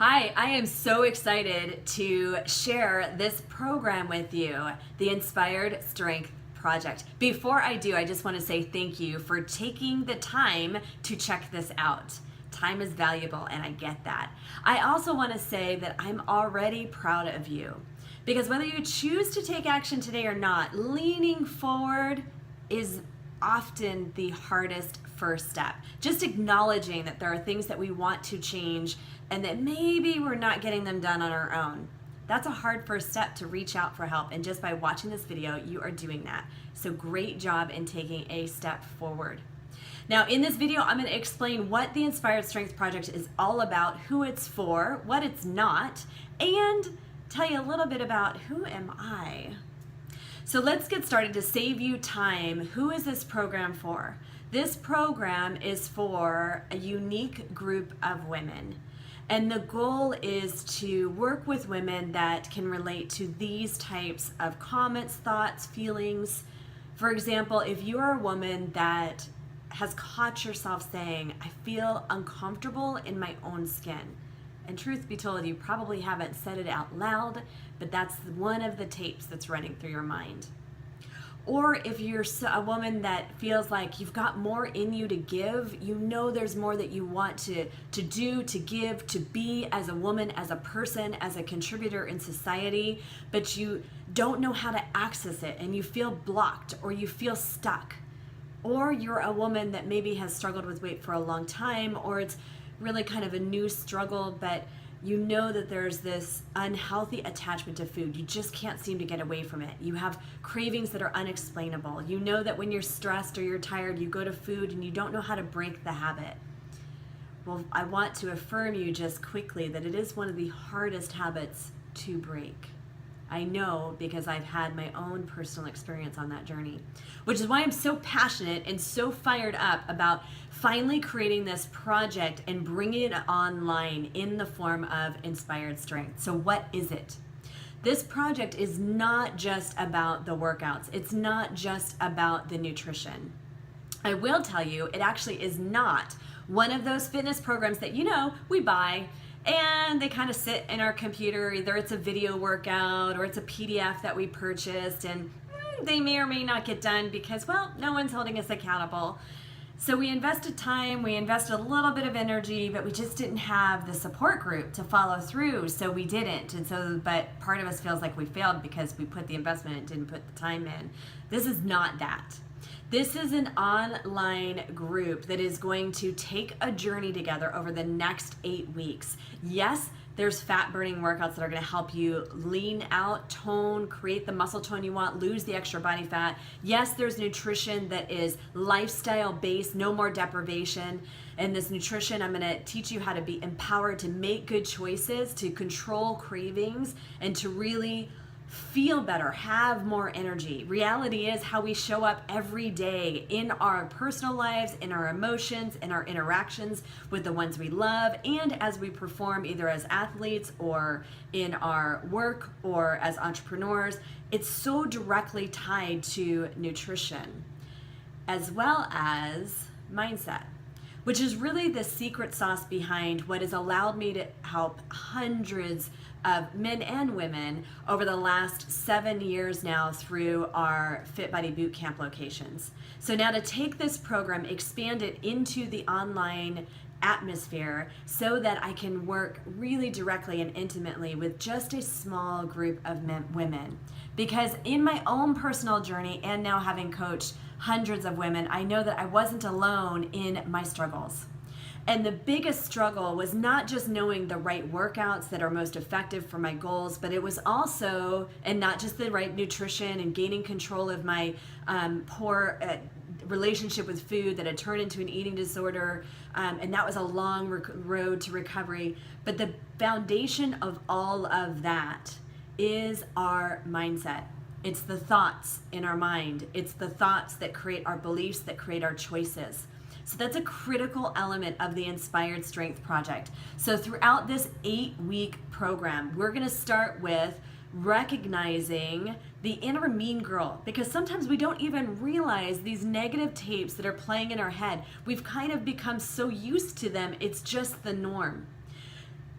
Hi, I am so excited to share this program with you, the Inspired Strength Project. Before I do, I just want to say thank you for taking the time to check this out. Time is valuable, and I get that. I also want to say that I'm already proud of you because whether you choose to take action today or not, leaning forward is often the hardest first step. Just acknowledging that there are things that we want to change and that maybe we're not getting them done on our own. That's a hard first step to reach out for help, and just by watching this video, you are doing that. So great job in taking a step forward. Now in this video, I'm going to explain what the Inspired Strength Project is all about, who it's for, what it's not, and tell you a little bit about who am I. So let's get started. To save you time, who is this program for? This program is for a unique group of women. And the goal is to work with women that can relate to these types of comments, thoughts, feelings. For example, if you are a woman that has caught yourself saying, I feel uncomfortable in my own skin. And truth be told, you probably haven't said it out loud, but that's one of the tapes that's running through your mind. Or if you're a woman that feels like you've got more in you to give, you know there's more that you want to do, to give, to be as a woman, as a person, as a contributor in society, but you don't know how to access it and you feel blocked or you feel stuck. Or you're a woman that maybe has struggled with weight for a long time, or it's really kind of a new struggle, but you know that there's this unhealthy attachment to food. You just can't seem to get away from it. You have cravings that are unexplainable. You know that when you're stressed or you're tired, you go to food and you don't know how to break the habit. Well, I want to affirm you just quickly that it is one of the hardest habits to break. I know because I've had my own personal experience on that journey, which is why I'm so passionate and so fired up about finally creating this project and bringing it online in the form of Inspired Strength. So what is it? This project is not just about the workouts. It's not just about the nutrition. I will tell you, it actually is not one of those fitness programs that, we buy and they kind of sit in our computer. Either it's a video workout or it's a PDF that we purchased, and they may or may not get done because, well, no one's holding us accountable. So we invested time, we invested a little bit of energy, but we just didn't have the support group to follow through, so we didn't. But part of us feels like we failed because we put the investment and didn't put the time in. This is not that. This is an online group that is going to take a journey together over the next 8 weeks. Yes, there's fat burning workouts that are going to help you lean out, tone, create the muscle tone you want, lose the extra body fat. Yes, there's nutrition that is lifestyle based, no more deprivation. And this nutrition, I'm going to teach you how to be empowered to make good choices, to control cravings, and to really feel better, have more energy. Reality is how we show up every day in our personal lives, in our emotions, in our interactions with the ones we love, and as we perform either as athletes or in our work or as entrepreneurs. It's so directly tied to nutrition as well as mindset, which is really the secret sauce behind what has allowed me to help hundreds of men and women over the last 7 years now through our Fit Body Bootcamp locations. So now to take this program, expand it into the online atmosphere so that I can work really directly and intimately with just a small group of women. Because in my own personal journey and now having coached hundreds of women, I know that I wasn't alone in my struggles. And the biggest struggle was not just knowing the right workouts that are most effective for my goals, but it was also, and not just the right nutrition and gaining control of my poor relationship with food that had turned into an eating disorder, and that was a long road to recovery. But the foundation of all of that is our mindset. It's the thoughts in our mind. It's the thoughts that create our beliefs, that create our choices. So that's a critical element of the Inspired Strength Project. So throughout this 8-week program, we're going to start with recognizing the inner mean girl, because sometimes we don't even realize these negative tapes that are playing in our head. We've kind of become so used to them, it's just the norm.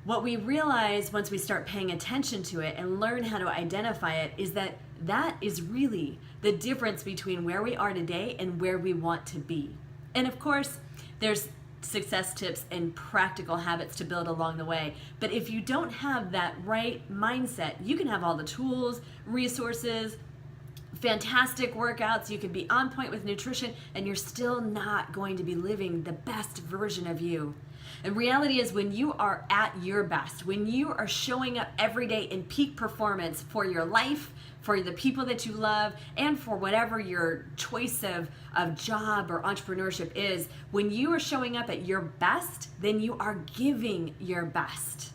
what we realize once we start paying attention to it and learn how to identify it is that that is really the difference between where we are today and where we want to be. And of course, there's success tips and practical habits to build along the way. But if you don't have that right mindset, you can have all the tools, resources, fantastic workouts, you can be on point with nutrition, and you're still not going to be living the best version of you. And reality is, when you are at your best, when you are showing up every day in peak performance for your life, for the people that you love, and for whatever your choice of job or entrepreneurship is, when you are showing up at your best, then you are giving your best.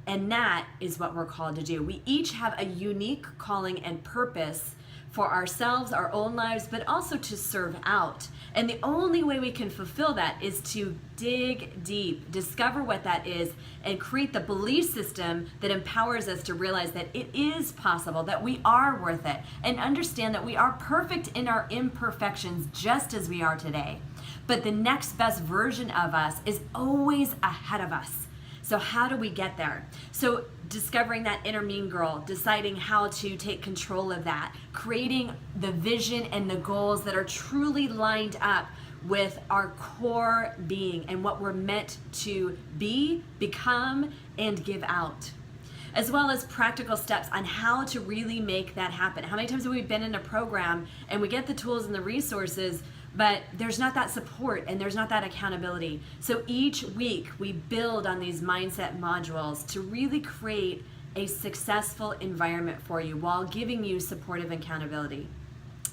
And that is what we're called to do. We each have a unique calling and purpose for ourselves, our own lives, but also to serve out. And the only way we can fulfill that is to dig deep, discover what that is, and create the belief system that empowers us to realize that it is possible, that we are worth it, and understand that we are perfect in our imperfections just as we are today. But the next best version of us is always ahead of us. So how do we get there? So discovering that inner mean girl, deciding how to take control of that, creating the vision and the goals that are truly lined up with our core being and what we're meant to be, become, and give out. As well as practical steps on how to really make that happen. How many times have we been in a program and we get the tools and the resources, but there's not that support and there's not that accountability. So each week we build on these mindset modules to really create a successful environment for you while giving you supportive accountability.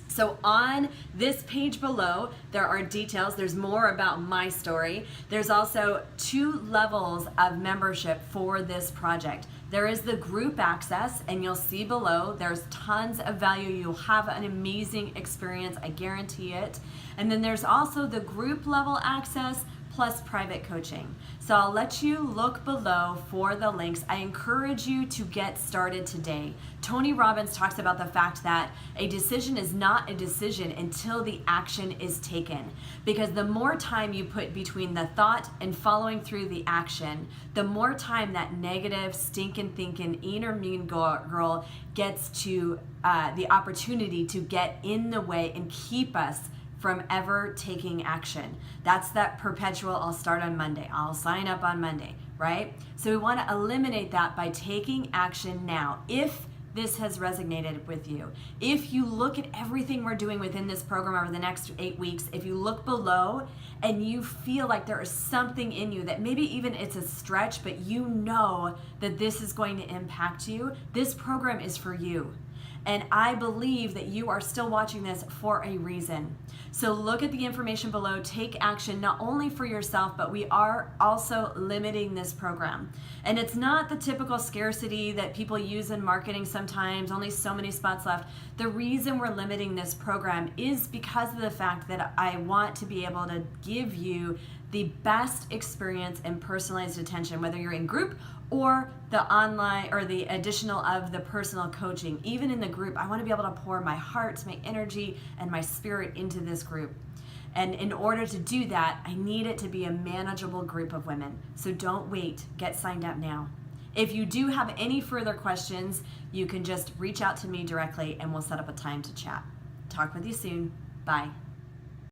So on this page below, there are details. There's more about my story. There's also 2 levels of membership for this project. There is the group access, and you'll see below, there's tons of value. You'll have an amazing experience, I guarantee it. And then there's also the group level access plus private coaching. So I'll let you look below for the links. I encourage you to get started today. Tony Robbins talks about the fact that a decision is not a decision until the action is taken. Because the more time you put between the thought and following through the action, the more time that negative, stinking thinking, inner mean girl gets to the opportunity to get in the way and keep us from ever taking action. That's that perpetual, I'll start on Monday, I'll sign up on Monday, right? So we want to eliminate that by taking action now. If this has resonated with you, if you look at everything we're doing within this program over the next 8 weeks, if you look below and you feel like there is something in you that maybe even it's a stretch, but you know that this is going to impact you, this program is for you. And I believe that you are still watching this for a reason. So look at the information below, take action not only for yourself, but we are also limiting this program. And it's not the typical scarcity that people use in marketing sometimes, only so many spots left. The reason we're limiting this program is because of the fact that I want to be able to give you the best experience and personalized attention, whether you're in group or the online or the additional of the personal coaching. Even in the group, I want to be able to pour my heart, my energy, and my spirit into this group. And in order to do that, I need it to be a manageable group of women. So don't wait, get signed up now. If you do have any further questions, you can just reach out to me directly and we'll set up a time to chat. Talk with you soon. Bye.